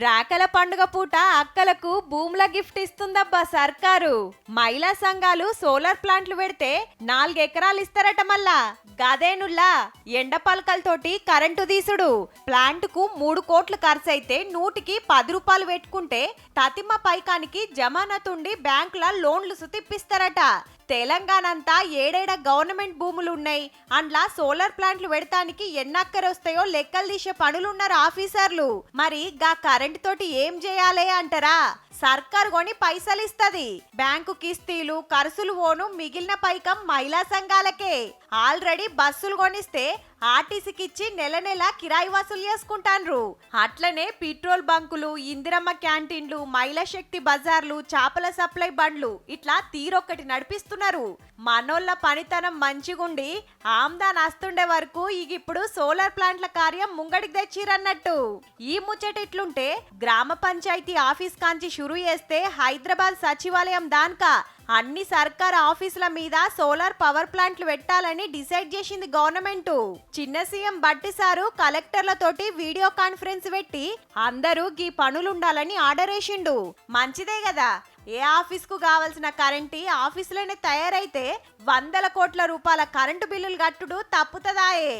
రాకల పండుగ పూట అక్కలకు భూముల గిఫ్ట్ ఇస్తుందబ్బా సర్కారు. మహిళా సంఘాలు సోలార్ ప్లాంట్లు పెడితే 4 ఎకరాలు ఇస్తారట. మళ్ళా గదేనుల్లా ఎండ పలకలతోటి కరెంటు తీసుడు. ప్లాంట్ కు 3 కోట్లు ఖర్చు అయితే 100కి 10 రూపాయలు పెట్టుకుంటే తతిమ పైకానికి జమానతుండి బ్యాంకుల లోన్లు సుతిప్పిస్తారట. తెలంగాణ అంతా ఏడేడ గవర్నమెంట్ భూములు ఉన్నాయి. అండ్లా సోలార్ ప్లాంట్లు పెడతానికి ఎన్నక్కరొస్తాయో లెక్కలు తీసే పనులున్నారు ఆఫీసర్లు. మరి గా కరెంట్ తోటి ఏం చేయాలి అంటారా? సర్కారు కొని పైసలు ఇస్తది. బ్యాంకు కిస్తీలు ఖర్చులు ఓను మిగిలిన పైకం మహిళా సంఘాలకే. ఆల్రెడీ బస్సులు కొనిస్తే ఆర్టీసీకి ఇచ్చి నెల నెల కిరాయి వసూలు చేసుకుంటాన్రు. అట్లనే పెట్రోల్ బంకులు, ఇందిరమ్మ క్యాంటీన్లు, మహిళా శక్తి బజార్లు, చేపల సప్లై బండ్లు ఇట్లా తీరొక్కటి నడిపిస్తున్నారు. మనోళ్ళ పనితనం మంచిగుండి ఆమ్దాన్ వస్తుండే వరకు ఇప్పుడు సోలార్ ప్లాంట్ల కార్యం ముంగడికి తెచ్చిరన్నట్టు. ఈ ముచ్చట ఇట్లుంటే గ్రామ పంచాయతీ ఆఫీస్ కాంచి షురు చేస్తే హైదరాబాద్ సచివాలయం దాన్కా అన్ని సర్కార్ ఆఫీసుల మీద సోలార్ పవర్ ప్లాంట్లు పెట్టాలని డిసైడ్ చేసింది గవర్నమెంట్. చిన్న సీఎం బట్టి సారు కలెక్టర్లతోటి వీడియో కాన్ఫరెన్స్ పెట్టి అందరూ గీ పనులుండాలని ఆర్డర్ వేసిండు. మంచిదే కదా. ఏ ఆఫీస్ కు కావాల్సిన కరెంటు ఆఫీసులోనే తయారైతే 100 కోట్ల రూపాయల కరెంటు బిల్లులు కట్టుడు తప్పుతదాయే.